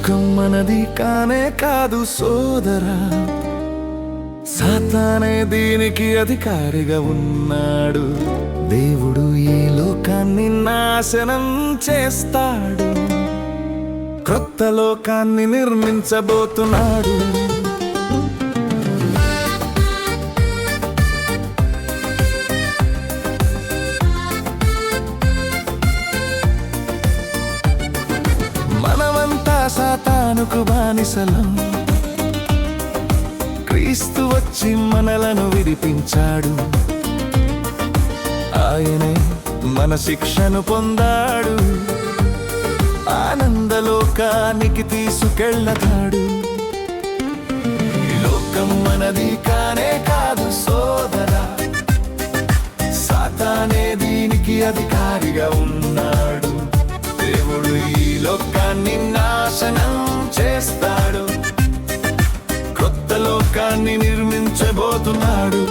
లోకం మనది కానే కాదు సోదరా, సాతానే దీనికి అధికారిగా ఉన్నాడు. దేవుడు ఈ లోకాన్ని నాశనం చేస్తాడు, క్రొత్త లోకాన్ని నిర్మించబోతున్నాడు. మనమంతా సాతానుకు బానిసలం, క్రీస్తు వచ్చి మనలను విడిపించాడు. ఆయనే మన శిక్షను పొందాడు, ఆనందలోకానికి తీసుకెళ్ళతాడు. ఈ లోకం మనది కానే కాదు సోదరా, సాతానే దీనికి అధికారిగా ఉన్నాడు. దేవుడు ఈ లోకాన్ని నాశనం చేస్తాడు, క్రొత్త లోకాన్ని నిర్మించబోతున్నాడు.